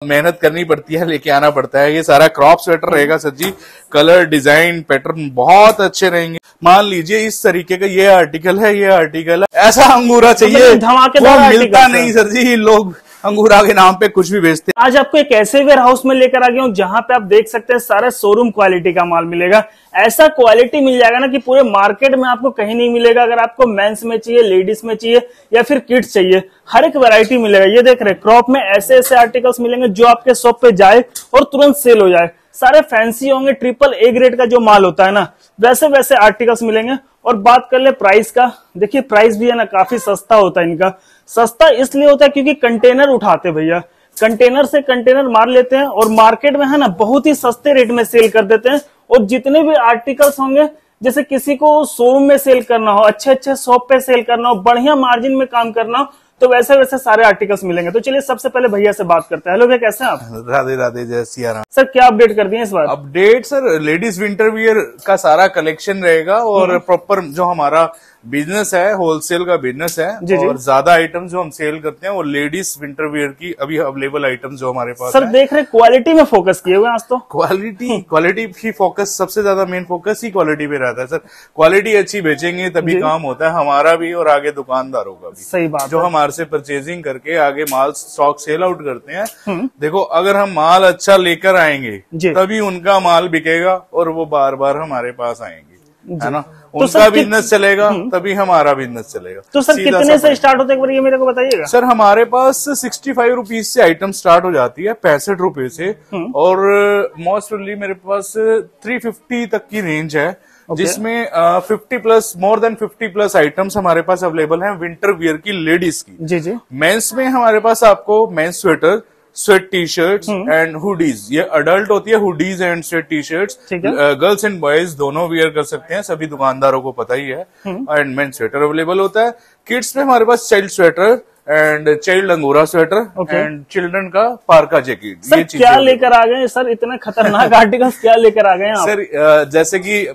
मेहनत करनी पड़ती है, लेके आना पड़ता है। ये सारा क्रॉप स्वेटर रहेगा सर जी। कलर, डिजाइन, पैटर्न बहुत अच्छे रहेंगे। मान लीजिए इस तरीके का ये आर्टिकल है, ये आर्टिकल है, ऐसा अंगूरा चाहिए धमाकेदार वो मिलता नहीं सर जी। लोग अंगूरा के नाम पे कुछ भी बेचते हैं। आज आपको एक ऐसे वेयर हाउस में लेकर आ गया हूं जहां पे आप देख सकते हैं सारा शोरूम क्वालिटी का माल मिलेगा। ऐसा क्वालिटी मिल जाएगा ना कि पूरे मार्केट में आपको कहीं नहीं मिलेगा। अगर आपको मेंस में चाहिए, लेडीज में चाहिए या फिर किड्स चाहिए, हर एक वैरायटी मिलेगा। ये देख रहे हैं क्रॉप में ऐसे ऐसे आर्टिकल्स मिलेंगे जो आपके शॉप पे जाए और तुरंत सेल हो जाए। सारे फैंसी होंगे, ट्रिपल ए ग्रेड का जो माल होता है ना, वैसे वैसे आर्टिकल्स मिलेंगे। और बात कर ले प्राइस का, देखिए प्राइस भी है ना काफी सस्ता होता है इनका। सस्ता इसलिए होता है क्योंकि कंटेनर उठाते भैया, कंटेनर से कंटेनर मार लेते हैं और मार्केट में है ना बहुत ही सस्ते रेट में सेल कर देते हैं। और जितने भी आर्टिकल्स होंगे, जैसे किसी को शोरूम में सेल करना हो, अच्छे अच्छे शॉप पे सेल करना हो, बढ़िया मार्जिन में काम करना हो, तो वैसे वैसे सारे आर्टिकल्स मिलेंगे। तो चलिए सबसे पहले भैया से बात करते हैं। हेलो भैया, कैसे हैं आप? राधे राधे, जय सिया राम। सर क्या अपडेट कर दिए इस बार? Update sir, ladies winter wear का सारा कलेक्शन रहेगा और प्रॉपर जो हमारा बिजनेस है, होलसेल का बिजनेस है। जी जी। और ज्यादा आइटम जो हम सेल करते हैं वो लेडीज विंटर वियर की अभी अवेलेबल आइटम जो हमारे पास सर देख रहे क्वालिटी में फोकस किए हुए आज तो। क्वालिटी की फोकस, सबसे ज्यादा मेन फोकस ही क्वालिटी पे रहता है सर। क्वालिटी अच्छी बेचेंगे तभी काम होता है हमारा भी और आगे दुकानदारों का भी। सही बात। जो हमारे से परचेजिंग करके आगे माल स्टॉक सेल आउट करते हैं, देखो अगर हम माल अच्छा लेकर आएंगे तभी उनका माल बिकेगा और वो बार बार हमारे पास आएंगे, है ना। तो उनका बिजनेस चलेगा तभी हमारा बिजनेस चलेगा। तो सर कितने से स्टार्ट होते हैं, ये मेरे को बताइएगा। सर हमारे पास 65 रुपीज से आइटम स्टार्ट हो जाती है, 65 रुपए से। और मोस्टली मेरे पास 350 तक की रेंज है, जिसमें 50 plus, more than 50 plus items हमारे पास अवेलेबल हैं विंटर वियर की, लेडीज की। जी जी। मेंस में हमारे पास आपको men's sweater, sweat T shirts and hoodies, ये अडल्ट होती है hoodies and sweat T shirts. Girls and boys दोनों वियर कर सकते हैं, सभी दुकानदारों को पता ही है। एंड मेन स्वेटर अवेलेबल होता है। किड्स में हमारे पास चाइल्ड स्वेटर एंड चाइल्ड अंगूरा स्वेटर एंड चिल्ड्रन का पार्का जैकेट। सर क्या लेकर आ गए सर, इतने खतरनाक आर्टिकल्स क्या लेकर आ गए सर? जैसे कि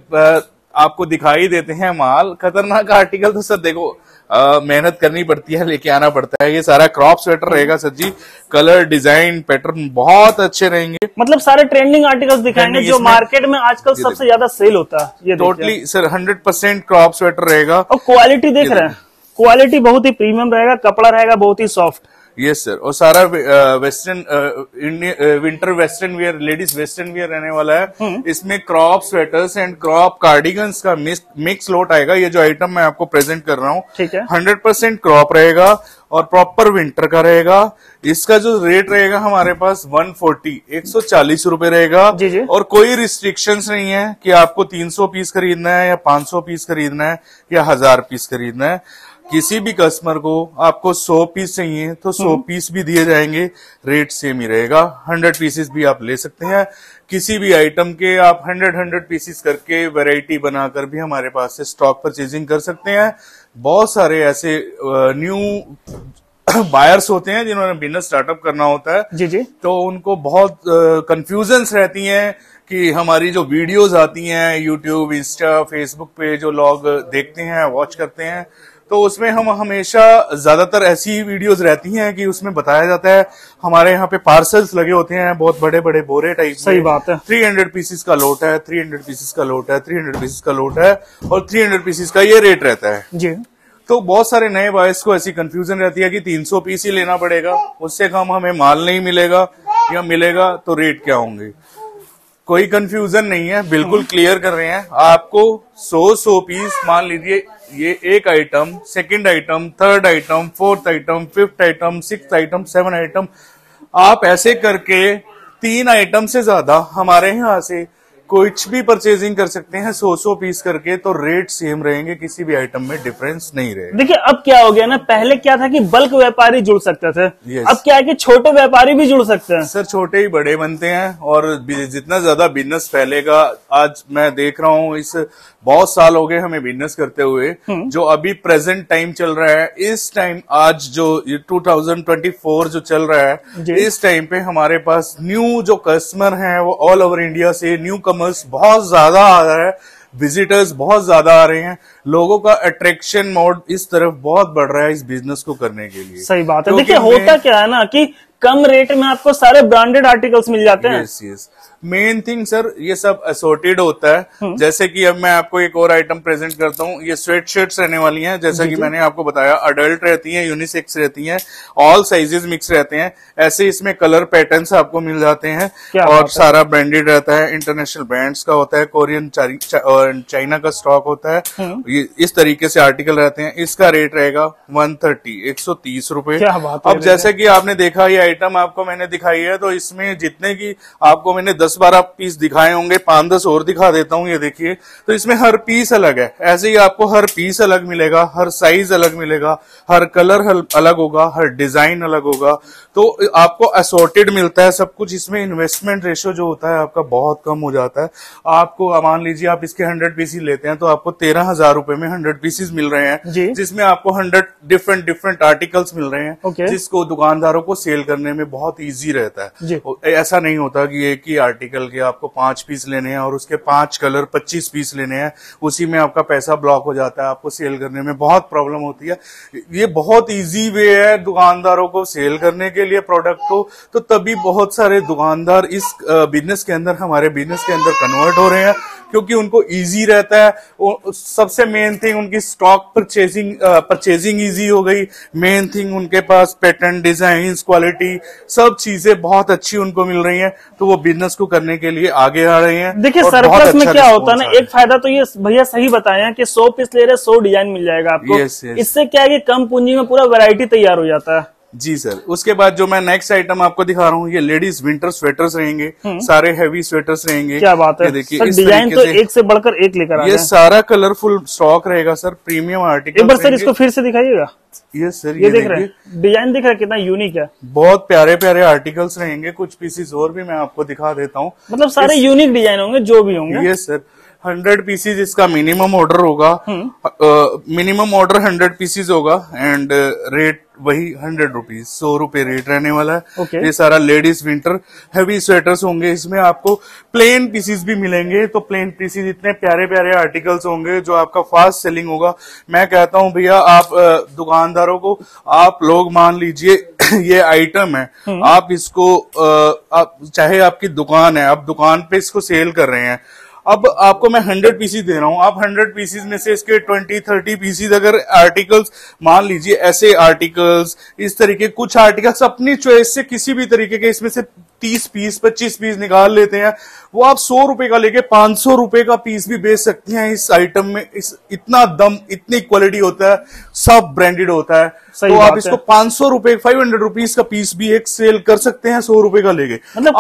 आपको दिखाई देते हैं माल, खतरनाक आर्टिकल तो सर देखो मेहनत करनी पड़ती है, लेके आना पड़ता है। ये सारा क्रॉप स्वेटर रहेगा सर जी। कलर, डिजाइन, पैटर्न बहुत अच्छे रहेंगे। मतलब सारे ट्रेंडिंग आर्टिकल्स दिखाएंगे जो मार्केट में आजकल सबसे ज्यादा सेल होता है। ये टोटली सर 100% क्रॉप स्वेटर रहेगा। और क्वालिटी देख रहे हैं, क्वालिटी बहुत ही प्रीमियम रहेगा, कपड़ा रहेगा बहुत ही सॉफ्ट। Yes sir. और सारा western winter western wear, ladies western wear रहने वाला है। इसमें crop sweaters and crop cardigans का मिक्स लोट आएगा। ये जो आइटम मैं आपको प्रेजेंट कर रहा हूँ, ठीक है, 100% क्रॉप रहेगा और प्रॉपर विंटर का रहेगा। इसका जो रेट रहेगा हमारे पास 140 रुपए रहेगा। जी जी। और कोई रिस्ट्रिक्शंस नहीं है कि आपको 300 पीस खरीदना है या 500 पीस खरीदना है या 1000 पीस खरीदना है। किसी भी कस्टमर को आपको 100 पीस चाहिए तो 100 पीस भी दिए जाएंगे, रेट सेम ही रहेगा। 100 पीसेस भी आप ले सकते हैं। किसी भी आइटम के आप 100 पीसेस करके वैरायटी बनाकर भी हमारे पास से स्टॉक परचेजिंग कर सकते हैं। बहुत सारे ऐसे न्यू बायर्स होते हैं जिन्होंने बिजनेस स्टार्टअप करना होता है। जी जी। तो उनको बहुत कंफ्यूजन्स रहती हैं कि हमारी जो वीडियोस आती हैं यूट्यूब, इंस्टा, फेसबुक पे जो लोग देखते हैं, वॉच करते हैं, तो उसमें हम हमेशा ज्यादातर ऐसी वीडियोस रहती हैं कि उसमें बताया जाता है हमारे यहाँ पे पार्सल्स लगे होते हैं बहुत बड़े बड़े बोरे टाइप। सही बात है। 300 पीसेस का लोट है, 300 पीसेस का लोट है, 300 पीसेस का लोट है और 300 पीसेस का ये रेट रहता है जी। तो बहुत सारे नए बॉयज को ऐसी कंफ्यूजन रहती है कि 300 पीस ही लेना पड़ेगा, उससे कम हमें माल नहीं मिलेगा, या मिलेगा तो रेट क्या होंगे। कोई कंफ्यूजन नहीं है, बिल्कुल क्लियर कर रहे हैं आपको। 100 पीस, मान लीजिए ये एक item, second item, third item, fourth item, fifth item, sixth item, 7 item, आप ऐसे करके 3 आइटम से ज्यादा हमारे यहाँ से कुछ भी परचेजिंग कर सकते हैं 100 पीस करके, तो रेट सेम रहेंगे, किसी भी आइटम में डिफरेंस नहीं रहेगा। देखिए अब क्या हो गया ना, पहले क्या था कि बल्क व्यापारी जुड़ सकते थे। अब क्या है कि छोटे व्यापारी भी जुड़ सकते हैं। सर छोटे ही बड़े बनते हैं और जितना ज्यादा बिजनेस फैलेगा, आज मैं देख रहा हूँ इस बहुत साल हो गए हमें बिजनेस करते हुए, जो अभी प्रेजेंट टाइम चल रहा है, इस टाइम आज जो 2024 जो चल रहा है, इस टाइम पे हमारे पास न्यू जो कस्टमर हैं वो ऑल ओवर इंडिया से न्यू कमर्स बहुत ज्यादा आ रहा है, विजिटर्स बहुत ज्यादा आ रहे हैं, लोगों का अट्रैक्शन मोड इस तरफ बहुत बढ़ रहा है इस बिजनेस को करने के लिए। सही बात है। देखिए होता क्या है ना कि कम रेट में आपको सारे ब्रांडेड आर्टिकल्स मिल जाते हैं। Yes yes, main thing sir ये सब असोर्टेड होता है। जैसे कि अब मैं आपको एक और आइटम प्रेजेंट करता हूँ, ये स्वेट शर्ट्स रहने वाली हैं। जैसा कि मैंने आपको बताया, अडल्ट रहती हैं, यूनिसेक्स रहती हैं, ऑल साइजेस मिक्स रहते हैं। ऐसे इसमें कलर पैटर्न्स आपको मिल जाते हैं और सारा ब्रांडेड रहता है, इंटरनेशनल ब्रांड्स का होता है, कोरियन और चाइना का स्टॉक होता है। ये इस तरीके से आर्टिकल रहते हैं। इसका रेट रहेगा 130, 130 रुपए। अब जैसे कि आपने देखा ये आइटम आपको मैंने दिखाई है, तो इसमें जितने की आपको मैंने 10-12 पीस दिखाए होंगे, 5-10 और दिखा देता हूँ। ये देखिए, तो इसमें हर पीस अलग है। ऐसे ही आपको हर पीस अलग मिलेगा, हर साइज अलग मिलेगा, हर कलर अलग होगा, हर डिजाइन अलग होगा। तो आपको असॉर्टेड मिलता है सब कुछ। इसमें इन्वेस्टमेंट रेशियो जो होता है आपका बहुत कम हो जाता है। आपको मान लीजिए आप इसके 100 पीसीज लेते हैं तो आपको 13,000 रुपए में 100 पीसीज मिल रहे हैं, जिसमें आपको 100 डिफरेंट आर्टिकल्स मिल रहे हैं, जिसको दुकानदारों को सेल करने में बहुत ईजी रहता है। ऐसा नहीं होता कि एक ही आर्टिकल के आपको 5 पीस लेने हैं और उसके 5 कलर 25 पीस लेने हैं, उसी में आपका पैसा ब्लॉक हो जाता है। आपको सेल करने में बहुत प्रॉब्लम होती है। ये बहुत इजी वे है दुकानदारों को सेल करने के लिए प्रोडक्ट को। तो तभी बहुत सारे दुकानदार इस बिजनेस के अंदर, हमारे बिजनेस के अंदर कन्वर्ट हो रहे हैं, क्योंकि उनको इजी रहता है। सबसे मेन थिंग उनकी स्टॉक परचेजिंग इजी हो गई। मेन थिंग उनके पास पैटर्न, डिजाइन, क्वालिटी, सब चीजें बहुत अच्छी उनको मिल रही हैं। तो वो बिजनेस को करने के लिए आगे आ रहे हैं। देखिए सरप्लस में क्या होता है ना, एक फायदा तो ये भैया सही बताया कि 100 पीस ले रहे 100 डिजाइन मिल जाएगा आपको। इससे क्या है कि कम पूंजी में पूरा वैरायटी तैयार हो जाता है। जी सर। उसके बाद जो मैं नेक्स्ट आइटम आपको दिखा रहा हूँ, ये लेडीज विंटर स्वेटर्स रहेंगे, सारे हैवी स्वेटर्स रहेंगे। क्या बात है, देखिए डिजाइन तो एक से बढ़कर एक लेकर आ रहे हैं। ये सारा कलरफुल स्टॉक रहेगा सर, प्रीमियम आर्टिकल। एक बार सर इसको फिर से दिखाइएगा। यस सर, ये देख रहे हैं, डिजाइन दिख रहा है कितना यूनिक है। बहुत प्यारे प्यारे आर्टिकल्स रहेंगे। कुछ पीसेस और भी मैं आपको दिखा देता हूँ। मतलब सारे यूनिक डिजाइन होंगे जो भी होंगे। यस सर, 100 पीसीज इसका मिनिमम ऑर्डर होगा। मिनिमम ऑर्डर 100 पीसीज होगा एंड रेट वही 100 रुपीज, 100 रुपए रेट रहने वाला है। ये सारा लेडीज विंटर हैवी स्वेटर्स होंगे। इसमें आपको प्लेन पीसीज भी मिलेंगे। तो प्लेन पीसीज इतने प्यारे प्यारे आर्टिकल्स होंगे जो आपका फास्ट सेलिंग होगा। मैं कहता हूं भैया, आप दुकानदारों को, आप लोग मान लीजिए ये आइटम है, आप इसको चाहे आपकी दुकान है, आप दुकान पे इसको सेल कर रहे हैं, अब आपको मैं 100 पीसीज दे रहा हूं, आप 100 पीसीज में से इसके 20-30 पीसीज अगर आर्टिकल्स, मान लीजिए ऐसे आर्टिकल्स, इस तरीके कुछ आर्टिकल्स अपनी चॉइस से किसी भी तरीके के इसमें से 30 पीस 25 पीस निकाल लेते हैं, वो आप 100 रुपए का लेके 500 रुपए का पीस भी बेच सकते हैं। इस आइटम में इतना दम, इतनी क्वालिटी होता है, सब ब्रांडेड होता है। तो आप इसको 500 रुपए, 500 रुपीज का पीस भी एक सेल कर सकते हैं 100 रुपए का लेके। मतलब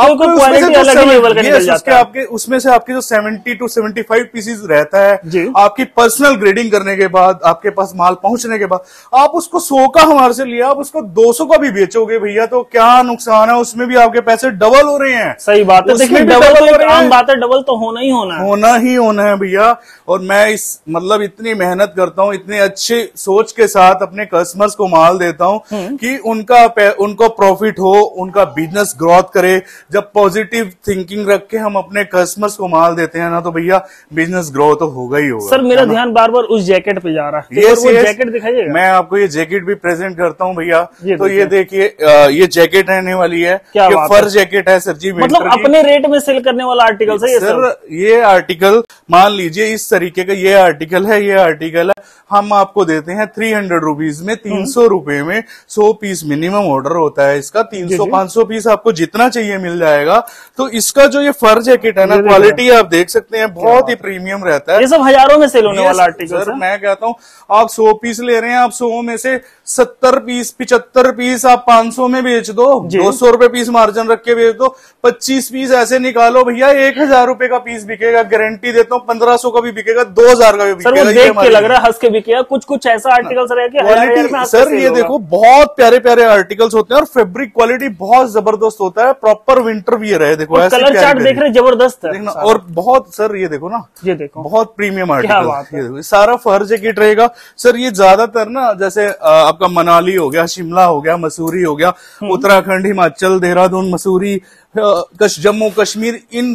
उसमें से आपके जो 70 to 75 पीसेस रहता है, आपकी पर्सनल ग्रेडिंग करने के बाद, आपके पास माल पहुंचने के बाद, आप उसको 100 का हमारे से लिया, आप उसको 200 का भी बेचोगे भैया, तो क्या नुकसान है? उसमें भी आपके पैसे डबल हो रहे हैं। सही बात है। देखिए डबल तो आम बात है, डबल तो होना ही होना है भैया। और मैं मतलब इतनी मेहनत करता हूँ, इतने अच्छे सोच के साथ अपने कस्टमर्स को माल देता हूँ कि उनको प्रॉफिट हो, उनका बिजनेस ग्रोथ करे। जब पॉजिटिव थिंकिंग रख के हम अपने कस्टमर्स को माल देते हैं ना, तो भैया बिजनेस ग्रो तो होगा ही होगा। सर मेरा ध्यान बार बार उस जैकेट पे जा रहा है। वो जैकेट दिखाइएगा। मैं आपको ये जैकेट भी प्रेजेंट करता हूँ भैया। तो ये देखिए, ये जैकेट रहने वाली है। ये फर जैकेट है सर जी, मतलब अपने रेट में सेल करने वाला आर्टिकल है ये सर। ये आर्टिकल मान लीजिए इस तरीके का ये आर्टिकल है, ये आर्टिकल है, हम आपको देते हैं 300 रुपीज में, 300 रुपए में 100 पीस मिनिमम ऑर्डर होता है इसका। 300-500 पीस आपको जितना चाहिए मिल जाएगा। तो इसका जो ये फर जैकेट है ना, क्वालिटी आप देख सकते हैं, बहुत ही प्रीमियम रहता है। ये सब हजारों में सेल होने वाला आर्टिकल सर। मैं कहता हूँ आप 100 पीस ले रहे हैं, आप 100 में से 70 पीस 75 पीस आप 500 में बेच दो, 200 रुपए पीस मार्जिन रख के बेच दो, 25 पीस ऐसे निकालो भैया, 1000 रुपए का पीस बिकेगा। गारंटी देता हूँ 1500 का भी बिकेगा, 2000 का भी बिकेगा। सर वो देख के लग रहा है हंस के बिकेगा। कुछ ऐसा आर्टिकल्स रहेगा सर, ये देखो बहुत प्यारे प्यारे आर्टिकल्स होते हैं और फैब्रिक क्वालिटी बहुत जबरदस्त होता है। प्रॉपर विंटर वियर है। देखो कलर चार्ट देख रहे, जबरदस्त है। और बहुत सर, ये देखो ना, ये देखो बहुत प्रीमियम आर्टिकल। सारा फर जैकेट रहेगा सर। ये ज्यादातर ना, जैसे आपका मनाली हो गया, शिमला हो गया, मसूरी हो गया, उत्तराखंड, हिमाचल, देहरादून, मसूरी, जम्मू कश्मीर, इन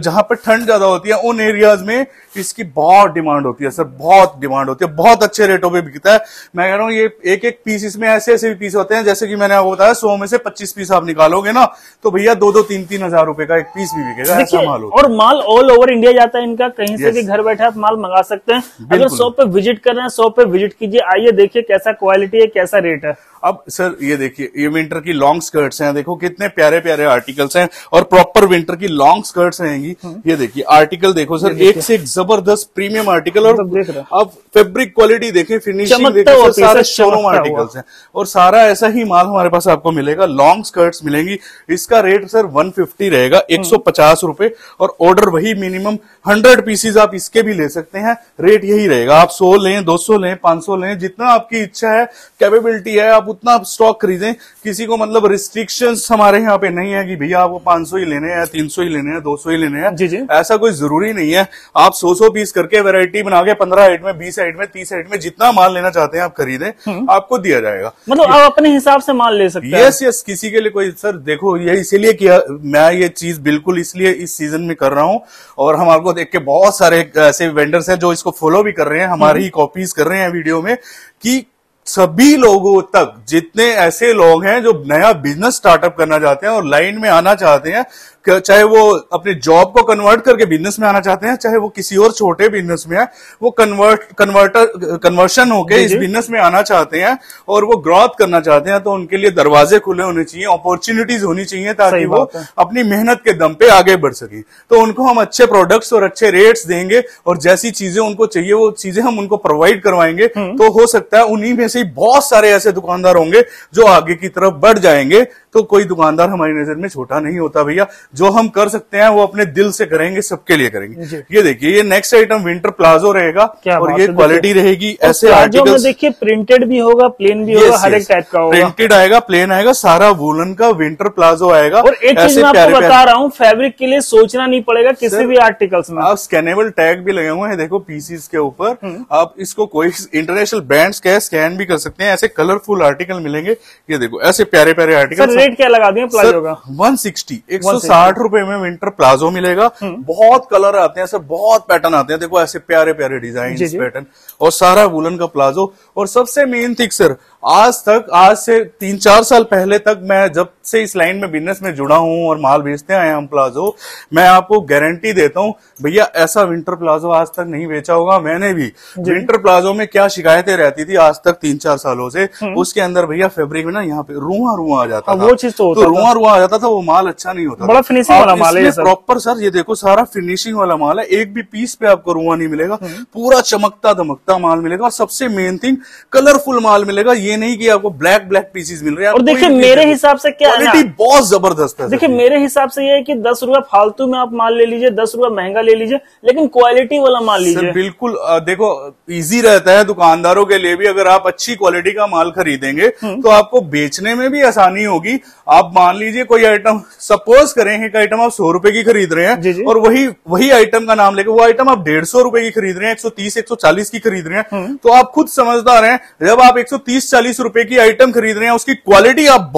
जहां पर ठंड ज्यादा होती है उन एरियाज में इसकी बहुत डिमांड होती है सर, बहुत डिमांड होती है। बहुत अच्छे रेटों पे बिकता है। मैं कह रहा हूँ ये एक एक पीस इसमें ऐसे ऐसे भी पीस होते हैं, जैसे कि मैंने आपको बताया 100 में से 25 पीस आप निकालोगे ना तो भैया 2-2, 3-3 हजार रुपए का एक पीस भी बिकेगा, ऐसा माल हो। और माल ऑल ओवर इंडिया जाता है इनका, कहीं से भी घर बैठे आप माल मंगा सकते हैं। अगर शॉप पे विजिट कर रहे हैं, शॉप पे विजिट कीजिए, आइए देखिए कैसा क्वालिटी है, कैसा रेट है। अब सर ये देखिए, ये विंटर की लॉन्ग स्कर्ट्स हैं, देखो कितने प्यारे प्यारे आर्टिकल्स हैं और प्रॉपर विंटर की लॉन्ग स्कर्ट्स रहेंगी। ये देखिए आर्टिकल देखो सर, एक से एक जबरदस्त प्रीमियम आर्टिकल, और अब फैब्रिक क्वालिटी देखें, फिनिशिंग देखें, सारे शोरूम आर्टिकल्स हैं और सारा ऐसा ही माल हमारे पास आपको मिलेगा। लॉन्ग स्कर्ट्स मिलेंगी, इसका रेट सर 150 रहेगा, 150 रुपए, और ऑर्डर वही मिनिमम 100 पीसीज आप इसके भी ले सकते हैं, रेट यही रहेगा। आप 100 लें, 200 लें, 500 लें, जितना आपकी इच्छा है, कैपेबिलिटी है, आप उतना आप स्टॉक खरीदें। किसी को मतलब रिस्ट्रिक्शंस हमारे यहाँ पे नहीं है कि भैया आपको 500 ही लेने हैं, 300 ही लेने हैं, 200 ही लेने हैं, जी जी। ऐसा कोई जरूरी नहीं है। आप 100 पीस करके वैरायटी बना के 15 आइट में, 20 आइट में, 30 आइट में, जितना माल लेना चाहते हैं आप खरीदें, आपको दिया जाएगा। मतलब आप अपने हिसाब से माल ले सकते हैं। यस, किसी के लिए कोई सर देखो, ये इसीलिए किया मैं ये चीज बिल्कुल इसलिए इस सीजन में कर रहा हूं, और हमारे को देख के बहुत सारे ऐसे वेंडर्स हैं जो इसको फॉलो भी कर रहे हैं, हमारी ही कॉपीज कर रहे हैं वीडियो में, कि सभी लोगों तक, जितने ऐसे लोग हैं जो नया बिजनेस स्टार्टअप करना चाहते हैं और लाइन में आना चाहते हैं, चाहे वो अपने जॉब को कन्वर्ट करके बिजनेस में आना चाहते हैं, चाहे वो किसी और छोटे बिजनेस में है, वो कन्वर्शन होके इस बिजनेस में आना चाहते हैं और वो ग्रोथ करना चाहते हैं, तो उनके लिए दरवाजे खुले होने चाहिए, अपॉर्चुनिटीज होनी चाहिए, ताकि वो अपनी मेहनत के दम पे आगे बढ़ सके। तो उनको हम अच्छे प्रोडक्ट्स और अच्छे रेट्स देंगे, और जैसी चीजें उनको चाहिए वो चीजें हम उनको प्रोवाइड करवाएंगे। तो हो सकता है उन्हीं में से बहुत सारे ऐसे दुकानदार होंगे जो आगे की तरफ बढ़ जाएंगे। तो कोई दुकानदार हमारी नजर में छोटा नहीं होता भैया, जो हम कर सकते हैं वो अपने दिल से करेंगे, सबके लिए करेंगे। ये देखिए, ये नेक्स्ट आइटम विंटर प्लाजो रहेगा, और ये क्वालिटी रहेगी। ऐसे आर्टिकल्स देखिए, प्रिंटेड भी होगा, प्लेन भी होगा, हर एक टाइप का होगा। प्रिंटेड आएगा, प्लेन आएगा, सारा वुलन का विंटर प्लाजो आएगा। और एक चीज मैं आपको बता रहा हूँ, फैब्रिक के लिए सोचना नहीं पड़ेगा किसी भी आर्टिकल्स में। आप स्कैनेबल टैग भी लगे हुए हैं, देखो पीसीस के ऊपर, आप इसको कोई इंटरनेशनल ब्रांड्स के स्कैन भी कर सकते हैं। ऐसे कलरफुल आर्टिकल मिलेंगे, ये देखो ऐसे प्यारे प्यारे आर्टिकल। रेट क्या लगा दिए प्लाजो का? 160, 160 रुपए में विंटर प्लाजो मिलेगा। बहुत कलर आते हैं सर, बहुत पैटर्न आते हैं, देखो ऐसे प्यारे प्यारे डिजाइन पैटर्न, और सारा वुलन का प्लाजो। और सबसे मेन थिंग सर, आज से 3-4 साल पहले तक, मैं जब से इस लाइन में बिजनेस में जुड़ा हूं और माल बेचते आए हम प्लाजो, मैं आपको गारंटी देता हूं भैया, ऐसा विंटर प्लाजो आज तक नहीं बेचा होगा मैंने भी। विंटर प्लाजो में क्या शिकायतें रहती थी आज तक 3-4 सालों से, उसके अंदर भैया फैब्रिक में ना यहाँ पे रुआ आ जाता था, वो चीज तो रुआ आ जाता था, वो माल अच्छा नहीं होता, बड़ा फिनिशिंग वाला माल है प्रॉपर सर। ये देखो सारा फिनिशिंग वाला माल है, एक भी पीस पे आपको रुआ नहीं मिलेगा, पूरा चमकता दमकता माल मिलेगा। और सबसे मेन थिंग, कलरफुल माल मिलेगा, ये नहीं कि आपको ब्लैक पीसेस मिल रहे हैं। और देखिए मेरे हिसाब से क्या क्वालिटी बहुत जबरदस्त है। देखिए मेरे हिसाब से ये है कि 10 रुपए फालतू में आप माल ले लीजिए, 10 रुपए महंगा ले लीजिए, लेकिन क्वालिटी वाला माल लीजिए। बिल्कुल, देखो इजी रहता है दुकानदारों के लिए भी, अगर आप अच्छी क्वालिटी का माल खरीदेंगे तो आपको बेचने में भी आसानी होगी। आप मान लीजिए कोई आइटम, सपोज करें एक आइटम आप 100 रुपए की खरीद रहे हैं, और वही आइटम का नाम लेके वो आइटम आप 150 रुपए की खरीद रहे हैं, 130-140 की खरीद रहे हैं, तो आप खुद समझदार हैं, जब आप 130-40 रुपए की आइटम खरीद रहे हैं, उसकी क्वालिटी आप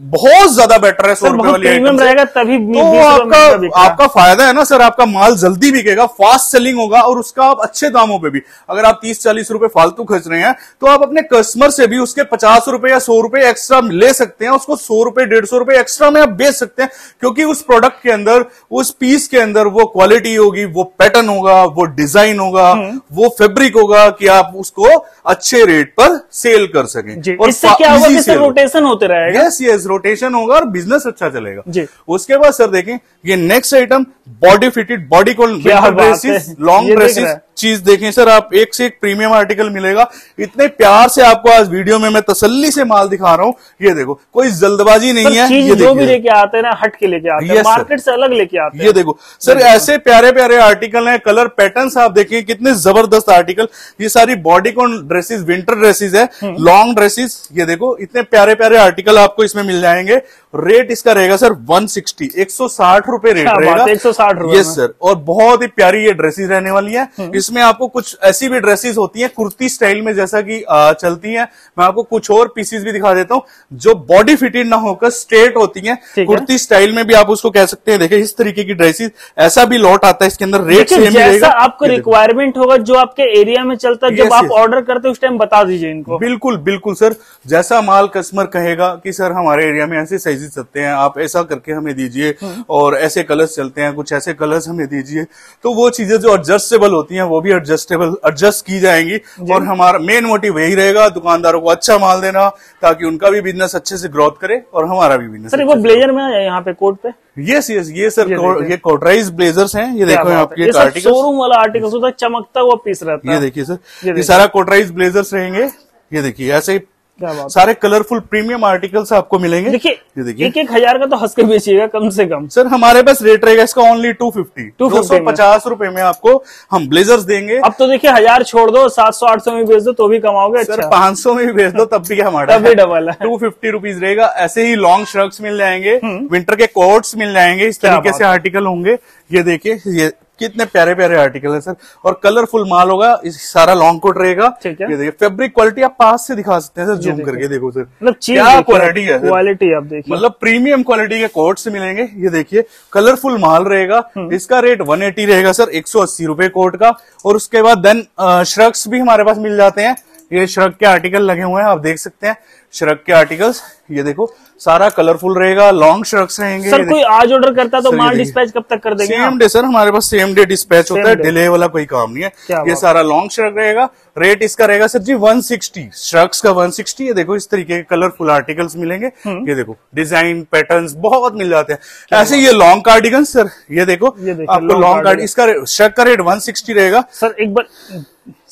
बहुत ज्यादा बेटर है 100 रुपए वाली आइटम रहेगा, तभी तो आपका फायदा है ना सर, आपका माल जल्दी बिकेगा, फास्ट सेलिंग होगा, और उसका आप अच्छे दामों पे भी। अगर आप 30-40 रुपए फालतू खर्च रहे हैं, तो आप अपने कस्टमर से भी उसके 50 रुपए या 100 रुपए एक्स्ट्रा ले सकते हैं, उसको 100 रुपए 150 रुपए एक्स्ट्रा में आप बेच सकते हैं, क्योंकि उस प्रोडक्ट के अंदर, उस पीस के अंदर वो क्वालिटी होगी, वो पैटर्न होगा, वो डिजाइन होगा, वो फैब्रिक होगा, कि आप उसको अच्छे रेट पर सेल कर सकें। और इससे क्या होगा कि रोटेशन होते रहेगा। यस, रोटेशन होगा और बिजनेस अच्छा चलेगा। उसके बाद सर देखें, ये next item body fitted, bodycon dresses, long dresses चीज देखें सर, आप एक से एक प्रीमियम आर्टिकल मिलेगा। इतने प्यार से आपको आज वीडियो में मैं तसल्ली से माल दिखा रहा हूं, ये देखो कोई जल्दबाजी नहीं है। ये जो भी लेके आते हैं ना, हट के लेके आते हैं, मार्केट से अलग लेके आते हैं। ये देखो सर, ऐसे प्यारे प्यारे आर्टिकल हैं, कलर पैटर्न्स आप देखिए कितने जबरदस्त आर्टिकल। ये सारी bodycon dresses, winter dresses है, लॉन्ग ड्रेसेस। ये देखो इतने प्यारे प्यारे आर्टिकल आपको इसमें मिल जाएंगे। रेट इसका रहेगा सर 160, 160 रुपए रेट क्या रहेगा। बात है, 160 रुपए यस सर। और बहुत ही प्यारी ये ड्रेसेस रहने वाली है। इसमें आपको कुछ ऐसी भी ड्रेसेस होती है कुर्ती स्टाइल में, जैसा कि चलती है। मैं आपको कुछ और पीसेस भी दिखा देता हूँ जो बॉडी फिटेड ना होकर स्ट्रेट होती है, कुर्ती स्टाइल में भी आप उसको कह सकते हैं। देखिए इस तरीके की ड्रेसेस, ऐसा भी लॉट आता है इसके अंदर, रेट सेम जैसा रहेगा। आपको रिक्वायरमेंट होगा, जो आपके एरिया में चलता है, जब आप ऑर्डर करते हैं उस टाइम बता दीजिए इनको। बिल्कुल बिल्कुल सर, जैसा माल कस्टमर कहेगा कि सर हमारे एरिया में ऐसे साइजेस चलते हैं, आप ऐसा करके हमें दीजिए, और ऐसे कलर्स चलते हैं, कुछ ऐसे कलर्स हमें दीजिए, तो वो चीजें जो एडजस्टेबल होती हैं वो भी एडजस्ट की जाएंगी। और हमारा मेन मोटिव यही रहेगा, दुकानदारों को अच्छा माल देना, ताकि उनका भी बिजनेस अच्छे से ग्रोथ करे और हमारा भी बिजनेस। सर वो ब्लेजर में है यहाँ पे कोट पे। यस यस, ये सर ये कॉटराइज ब्लेजर्स हैं। ये देखो आपके आर्टिकल, शोरूम वाला आर्टिकल होता है, चमकता हुआ पीस रहता है। ये देखिए सर, ये सारा कॉटराइज ब्लेजर्स रहेंगे। ये देखिए ऐसे क्या बात, सारे कलरफुल प्रीमियम आर्टिकल्स आपको मिलेंगे। देखिए ये देखिए 1,000 का तो हंस के बेचिएगा कम से कम। सर हमारे पास रेट रहेगा इसका ओनली 250 रुपए में आपको हम ब्लेजर्स देंगे। अब तो देखिए 1000 छोड़ दो, 700-800 में बेच दो तो भी कमाओगे। सर अच्छा 500 में भी भेज दो तब भी हमारा तभी डबल है। 250 रुपीज रहेगा। ऐसे ही लॉन्ग शर्ट्स मिल जाएंगे, विंटर के कोट्स मिल जाएंगे, इस तरीके से आर्टिकल होंगे। ये देखिए ये कितने प्यारे प्यारे आर्टिकल है सर, और कलरफुल माल होगा। इस सारा लॉन्ग कोट रहेगा। ठीक है। ये देखिए फैब्रिक क्वालिटी आप पास से दिखा सकते हैं सर, जूम करके देखो सर, मतलब क्या क्वालिटी है, क्वालिटी आप देखिए, मतलब प्रीमियम क्वालिटी के कोट से मिलेंगे। ये देखिए कलरफुल माल रहेगा। इसका रेट 180 रहेगा सर, 180 रुपए कोट का। और उसके बाद देन श्रग्स भी हमारे पास मिल जाते हैं। ये श्रग के आर्टिकल लगे हुए हैं, आप देख सकते हैं श्रग के आर्टिकल्स। ये देखो सारा कलरफुल रहेगा, लॉन्ग श्रग्स रहेंगे। सर कोई आज ऑर्डर करता तो माल डिस्पैच कब तक कर देंगे? सेम डे सर, हमारे पास सेम डे डिस्पैच होता है, डिले वाला कोई काम नहीं है। ये सारा लॉन्ग श्रग रहेगा। रेट इसका रहेगा सर जी 160, श्रग्स का 160। ये देखो इस तरीके के कलरफुल आर्टिकल्स मिलेंगे। ये देखो डिजाइन पैटर्न्स बहुत मिल जाते हैं। ऐसे ये लॉन्ग कार्डिगन सर, ये देखो आपको लॉन्ग कार्ड, इसका श्रग का रेट 160 रहेगा सर। एक बार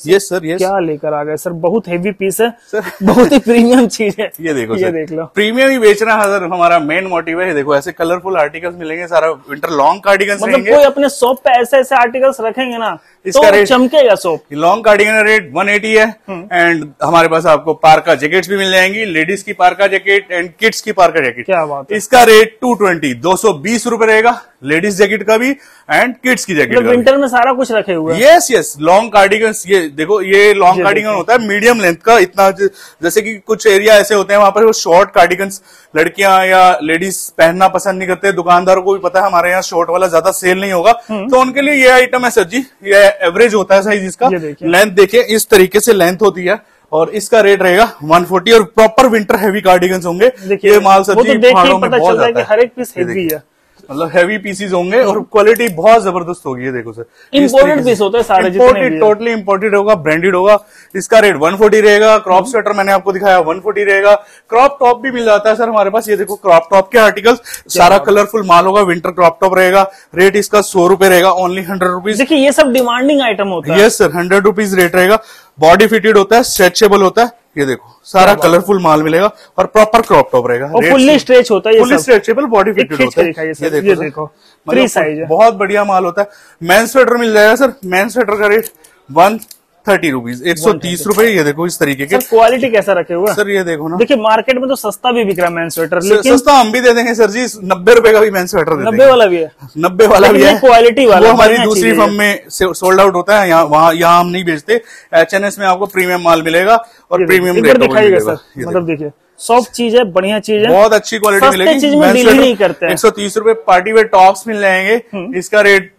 यस सर, यस क्या लेकर आ गए सर, बहुत हेवी पीस है सर, बहुत ही प्रीमियम चीज है। ये देखो ये देख लो, प्रीमियम ही बेचना है सर, हमारा मेन मोटिव है। ये देखो ऐसे कलरफुल आर्टिकल्स मिलेंगे, सारा विंटर लॉन्ग कार्डिगन मतलब कोई अपने शॉप पे ऐसे ऐसे आर्टिकल्स रखेंगे ना इसका तो चमकेगा शॉप। लॉन्ग कार्डिगन रेट 180 है। एंड हमारे पास आपको पार्का जैकेट्स भी मिल जाएंगी, लेडीज की पार्का जैकेट एंड किड्स की पार्का जैकेट। क्या बात है। इसका रेट 220 रुपए रहेगा, लेडीज जैकेट का भी एंड किड्स की जैकेट का। विंटर में सारा कुछ रखे हुए हैं। Yes yes, long cardigan. ये देखो ये लॉन्ग कार्डिगन होता है मीडियम लेंथ का, इतना जैसे कि कुछ एरिया ऐसे होते हैं वहां पर वो शॉर्ट कार्डिगन लड़कियां या लेडीज पहनना पसंद नहीं करते। दुकानदारों को भी पता है हमारे यहाँ शॉर्ट वाला ज्यादा सेल नहीं होगा, तो उनके लिए ये आइटम है सर जी। ये एवरेज होता है साइज इसका। लेंथ देखिए इस तरीके से लेंथ होती है, और इसका रेट रहेगा 140। और प्रॉपर विंटर हैवी कार्डिगन्स होंगे। ये माल सर जी पहाड़ों में बहुत जाता है, हर एक पीस हैवी है, मतलब हैवी पीसीज होंगे और क्वालिटी बहुत जबरदस्त होगी। ये देखो सर, इंपोर्टेड पीस होता है सारे, इंपोर्टेड, टोटली इंपोर्टेड होगा, ब्रांडेड होगा। इसका रेट 140 रहेगा। क्रॉप स्वेटर मैंने आपको दिखाया 140 रहेगा। क्रॉप टॉप भी मिल जाता है सर हमारे पास। ये देखो क्रॉप टॉप के आर्टिकल्स, सारा कलरफुल माल होगा, विंटर क्रॉप टॉप रहेगा। रेट इसका 100 रुपए रहेगा, ओनली 100 रुपीज। देखिए ये सब डिमांडिंग आइटम होता है। यस सर, 100 रुपीज रेट रहेगा। बॉडी फिटेड होता है, स्ट्रेचेबल होता है। ये देखो सारा कलरफुल माल मिलेगा और प्रॉपर क्रॉप टॉप रहेगा, और फुल्ली स्ट्रेच होता है, फुल्ली स्ट्रेचेबल, बॉडी फिटेड होता है। ये देखो फ्री साइज है, बहुत बढ़िया माल होता है। मेन स्वेटर मिल जाएगा सर, मेन स्वेटर का रेट 130 रुपीज, 130 रुपए। ये देखो इस तरीके के। क्वालिटी कैसा रखे हुए सर, ये देखो ना, देखिए मार्केट में तो सस्ता भी बिक रहा है मेन स्वेटर, लेकिन सस्ता हम भी दे देंगे सर जी। 90 रुपए का भी मेन स्वेटर दे देंगे। 90 वाला भी है, 90 वाला भी है, क्वालिटी वाला। वो हमारी दूसरी फर्म में सोल्ड आउट होता है, यहाँ हम नहीं बेचते। HNS में आपको प्रीमियम माल मिलेगा और प्रीमियम रेट दिखाइएगा सर। मतलब देखिए सॉफ्ट चीज है, बढ़िया चीज है, बहुत अच्छी क्वालिटी मिलेगी। चीज में डील नहीं करते हैं। 130 रुपए पार्टी वेयर टॉप्स मिल जाएंगे। इसका रेट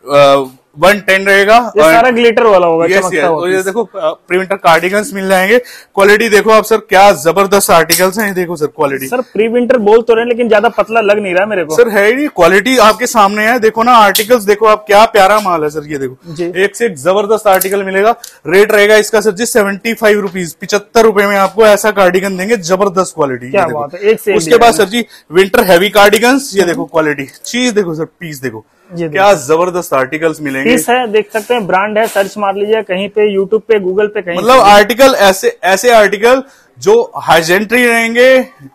110 रहेगा। ये सारा ग्लिटर वाला होगा। यस यस, और ये देखो प्री-विंटर कार्डिगन्स मिल जाएंगे। क्वालिटी देखो आप सर, क्या जबरदस्त आर्टिकल्स हैं। देखो sir quality. Sir pre winter बोल तो रहे हैं, लेकिन ज्यादा पतला लग नहीं रहा मेरे को। सर है ही, क्वालिटी आपके सामने है। देखो ना आर्टिकल्स, देखो आप क्या प्यारा माल है सर। ये देखो एक से एक जबरदस्त आर्टिकल मिलेगा। रेट रहेगा इसका सर जी 75 रुपीज, 75 रुपए में आपको ऐसा कार्डिगन देंगे, जबरदस्त क्वालिटी। क्या बात है, एक से उसके बाद सर जी विंटर हैवी कार्डिगन्स। ये देखो क्वालिटी, चीज देखो सर, पीस देखो क्या जबरदस्त आर्टिकल्स मिलेंगे। पीस है, देख सकते हैं, ब्रांड है, सर्च मार लीजिए कहीं पे, यूट्यूब पे, गूगल पे, कहीं। मतलब आर्टिकल ऐसे आर्टिकल जो हाइजेंट्री रहेंगे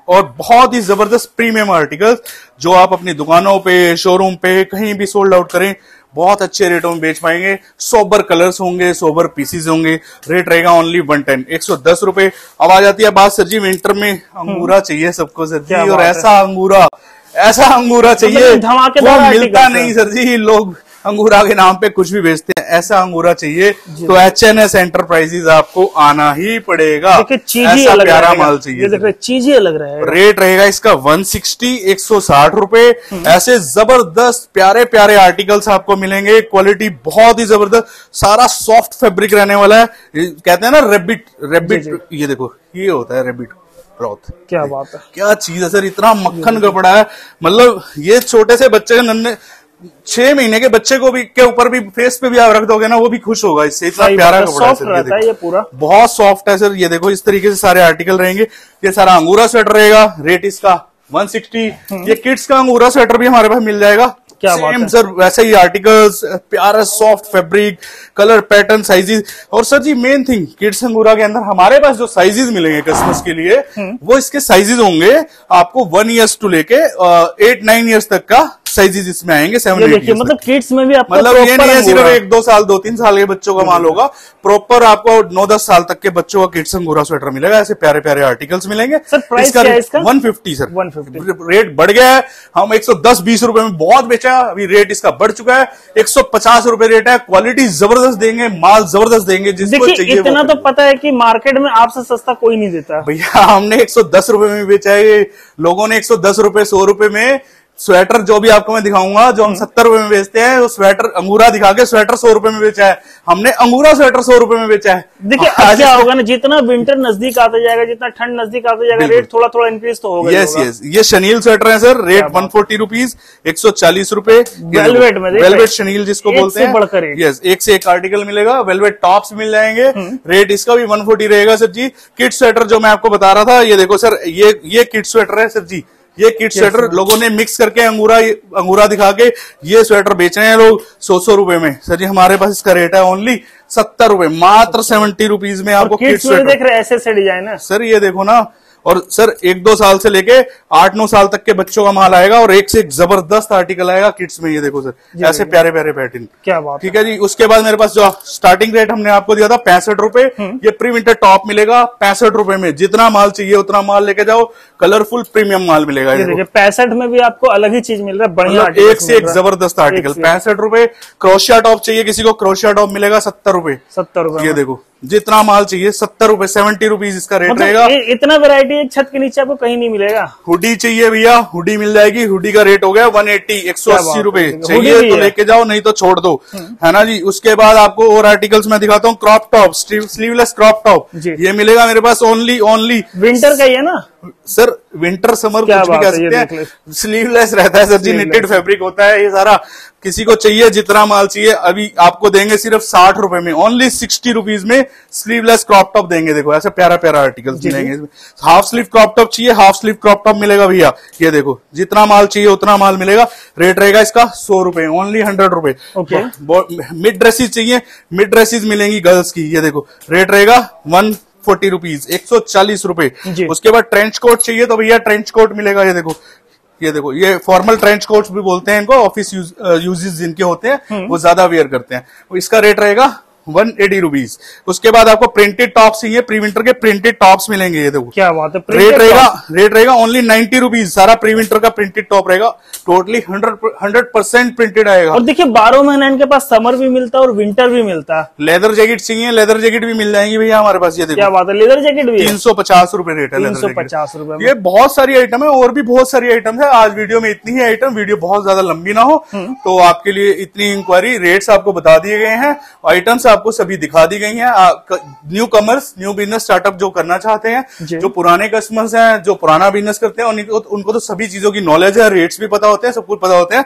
और बहुत ही जबरदस्त प्रीमियम आर्टिकल जो आप अपनी दुकानों पे, शोरूम पे कहीं भी सोल्ड आउट करें, बहुत अच्छे रेटों में बेच पाएंगे। सोबर कलर्स होंगे, सोबर पीसीज होंगे। रेट रहेगा ओनली 110, 110 रुपए। अब आ जाती है बात सर जी विंटर में अंगूरा चाहिए सबको सर जी, और ऐसा अंगूरा ऐसा अंगूरा चाहिए, धमाकेदार वो आर्टिकल मिलता नहीं सर जी। लोग अंगूरा के नाम पे कुछ भी बेचते हैं, ऐसा अंगूरा चाहिए तो एचएनएस एंटरप्राइजेज आपको आना ही पड़ेगा। देखिए चीज ही ऐसा अलग प्यारा रहेगा, माल चाहिए। ये देख रहे चीज ही अलग रहेगा। रेट रहेगा इसका 160 160 रुपए। ऐसे जबरदस्त प्यारे प्यारे आर्टिकल्स आपको मिलेंगे, क्वालिटी बहुत ही जबरदस्त, सारा सॉफ्ट फैब्रिक रहने वाला है। कहते हैं ना रेबिट, ये देखो ये होता है रेबिट क्लॉथ। क्या बात है, क्या चीज है सर, इतना मक्खन कपड़ा है। मतलब ये छोटे से बच्चे के नन्हे 6 महीने के बच्चे को भी के ऊपर भी फेस पे भी आप रख दोगे ना, वो भी खुश होगा इससे। इतना प्यारा कपड़ा है सर, रहता है ये पूरा, बहुत सॉफ्ट है सर। ये देखो इस तरीके से सारे आर्टिकल रहेंगे। ये सारा अंगूरा स्वेटर रहेगा, रेट इसका 160। ये किड्स का अंगूरा स्वेटर भी हमारे पास मिल जाएगा। क्या बात है सर, वैसे ही आर्टिकल्स, प्यारा soft fabric, colour pattern, sizes. और सर जी मेन थिंग, किड्स अंगूरा के अंदर हमारे पास जो साइजेस मिलेंगे कस्टमर्स के लिए, वो इसके साइजेस होंगे आपको 1 ईयर्स टू लेके 8-9 ईयर्स तक का साइजेस इसमें आएंगे। 7-8 ईयर्स मतलब किड्स में भी आपको मतलब ये नहीं है सिर्फ 1-2 साल 2-3 साल के बच्चों का माल होगा, प्रॉपर आपको 9-10 साल तक के बच्चों का किड्स अंगूरा स्वेटर मिलेगा। ऐसे प्यारे प्यारे आर्टिकल्स मिलेंगे। सर प्राइस क्या है इसका? 150 सर, 150। रेट बढ़ गया है। हम 110-20 रुपए में बहुत बेचा, अभी रेट इसका बढ़ चुका है। 150 रुपए रेट है। क्वालिटी जबरदस्त देंगे, माल जबरदस्त देंगे, जिसको चाहिए इतना तो पता है कि मार्केट में आपसे सस्ता कोई नहीं देता भैया। हमने 110 रुपए में बेचा है, लोगों ने 110 रुपए 100 रुपए में। स्वेटर जो भी आपको मैं दिखाऊंगा, जो हम 70 रुपए में बेचते हैं, वो स्वेटर अंगूरा दिखा के स्वेटर 100 रुपए में बेचा है। हमने अंगूरा स्वेटर 100 रुपए में बेचा है। देखिए क्या होगा ना, जितना विंटर नजदीक आता जाएगा, जितना ठंड नजदीक आता जाएगा, रेट थोड़ा थोड़ा इंक्रीज तो होगा। यस, ये शनील स्वेटर है सर, रेट 140 रुपीज, 140 रुपए। वेलवेट में, वेलवेट शनील जिसको बोलते हैं, बढ़कर यस, एक से एक आर्टिकल मिलेगा। वेलवेट टॉप्स मिल जाएंगे, रेट इसका भी 140 रहेगा सर जी। किड स्वेटर जो मैं आपको बता रहा था, ये देखो सर, ये किड स्वेटर है सर जी। ये किड स्वेटर लोगों ने मिक्स करके अंगूरा दिखा के ये स्वेटर बेच रहे हैं लोग 100 रुपए में। सर जी हमारे पास इसका रेट है ओनली 70 रुपए, मात्र 70 रुपीज में आपको किड स्वेटर देख रहे हैं। ऐसे डिजाइन है सर, ये देखो ना। और सर 1-2 साल से लेके 8-9 साल तक के बच्चों का माल आएगा, और एक से एक जबरदस्त आर्टिकल आएगा किड्स में। ये देखो सर, ऐसे प्यारे प्यारे पैटर्न। क्या बात, ठीक है जी। उसके बाद मेरे पास जो स्टार्टिंग रेट हमने आपको दिया था 65 रुपए, ये प्री विंटर टॉप मिलेगा 65 रुपए में। जितना माल चाहिए उतना माल लेके जाओ, कलरफुल प्रीमियम माल मिलेगा। ये देखिए 65 में भी आपको अलग ही चीज मिल रहा है, बढ़िया एक से एक जबरदस्त आर्टिकल। 65 रुपए। क्रोशिया टॉप चाहिए किसी को, क्रोशिया टॉप मिलेगा 70 रुपए। 70 रुपए, ये देखो जितना माल चाहिए 70 रुपए, 70 रुपीज इसका रेट रहेगा। इतना वैरायटी एक छत के नीचे आपको कहीं नहीं मिलेगा। हुडी चाहिए भैया, हुडी मिल जाएगी। हुडी का रेट हो गया 180, 180 रुपए। चाहिए तो लेके जाओ, नहीं तो छोड़ दो, है ना जी। उसके बाद आपको और आर्टिकल्स मैं दिखाता हूँ। Crop top, sleeveless crop top, ये मिलेगा मेरे पास ओनली विंटर का ही है ना सर, विंटर समर कुछ भी कह सकते हैं। स्लीवलेस रहता है सर जी, निटेड फैब्रिक होता है ये सारा। किसी को चाहिए जितना माल चाहिए, अभी आपको देंगे सिर्फ 60 रुपए में, ओनली 60 रुपीज में स्लीवलेस क्रॉप टॉप देंगे। देखो ऐसे प्यारा प्यारा आर्टिकल्स मिलेंगे। हाफ स्लीव क्रॉप टॉप चाहिए, हाफ स्लीव क्रॉप टॉप मिलेगा भैया। ये देखो जितना माल चाहिए उतना माल मिलेगा। रेट रहेगा इसका 100 रुपए, ओनली 100 रुपए। मिड ड्रेसेस चाहिए, मिड ड्रेसेस मिलेंगी गर्ल्स की। ये देखो रेट रहेगा 140 रुपीज, 140 रुपए। उसके बाद ट्रेंच कोट चाहिए तो भैया ट्रेंच कोट मिलेगा। ये देखो ये फॉर्मल ट्रेंच कोट्स भी बोलते हैं इनको, ऑफिस यूजेस जिनके होते हैं वो ज्यादा वेयर करते हैं। इसका रेट रहेगा 180 रुपीज। उसके बाद आपको प्रिंटेड टॉप्स चाहिए, प्री विंटर के प्रिंटेड टॉप्स मिलेंगे। ये देखो क्या बात है, रेट रहेगा ओनली 90 रुपीज। सारा प्री विंटर का प्रिंटेड टॉप रहेगा, टोटली 100% प्रिंटेड आएगा। और देखिए 12 महीने इनके पास समर भी मिलता है और विंटर भी मिलता है। लेदर जैकेट चाहिए, लेदर जैकेट भी मिल जाएंगी भैया हमारे पास। ये देखो क्या बात है, लेदर जैकेट भी 350 रुपए रेट है। 350 रुपए। ये बहुत सारी आइटम है, और भी बहुत सारी आइटम है। आज वीडियो में इतनी ही आइटम, वीडियो बहुत ज्यादा लंबी ना हो, तो आपके लिए इतनी इंक्वायरी। रेट्स आपको बता दिए गए हैं, आइटम्स आपको सभी दिखा दी गई हैं। New commerce, new business startup जो करना चाहते हैं, जो पुराने कस्टमर्स हैं, जो पुराना बिजनेस करते हैं, उनको तो सभी चीजों की नॉलेज है, रेट्स भी पता होते हैं, सब कुछ पता होते हैं।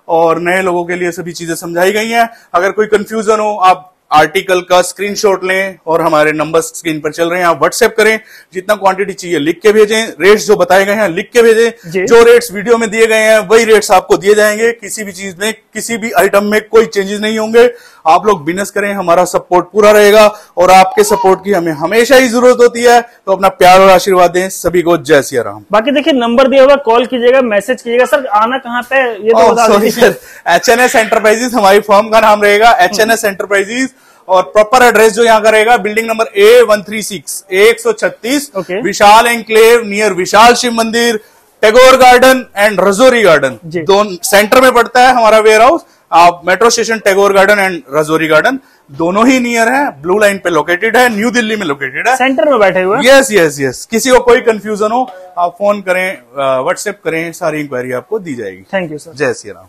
और नए लोगों के लिए सभी चीजें समझाई गई हैं। अगर कोई कंफ्यूजन हो, आप आर्टिकल का स्क्रीनशॉट लें और हमारे नंबर स्क्रीन पर चल रहे हैं, आप व्हाट्सएप करें। जितना क्वांटिटी चाहिए लिख के भेजें, रेट्स जो बताए गए हैं लिख के भेजें। जो रेट्स वीडियो में दिए गए हैं वही रेट्स आपको दिए जाएंगे। किसी भी चीज में, किसी भी आइटम में कोई चेंजेस नहीं होंगे। आप लोग बिजनेस करें, हमारा सपोर्ट पूरा रहेगा, और आपके सपोर्ट की हमें हमेशा ही जरूरत होती है। तो अपना प्यार और आशीर्वाद दें सभी को। जय सिया राम। बाकी देखिए नंबर दिया होगा, कॉल कीजिएगा, मैसेज कीजिएगा। सर आना कहाँ पे ये तो बता दीजिए। सर एचएनएस एंटरप्राइजेस हमारी फर्म का नाम रहेगा, एचएनएस एंटरप्राइजेस। और प्रॉपर एड्रेस जो यहाँ का रहेगा, building number A136, 136, Vishal enclave near Vishal Shiv Mandir, Tagore garden and Rajouri garden ji. दोनों सेंटर में पड़ता है हमारा वेयर हाउस। आप metro station Tagore garden and Rajouri garden दोनों ही नियर है, ब्लू लाइन पे लोकेटेड है, न्यू दिल्ली में लोकेटेड है। सेंटर में बैठे हुए हैं। यस यस यस, किसी को कोई कंफ्यूजन हो आप फोन करें, व्हाट्सएप करें, सारी इंक्वायरी आपको दी जाएगी। Thank you sir. जय श्री राम।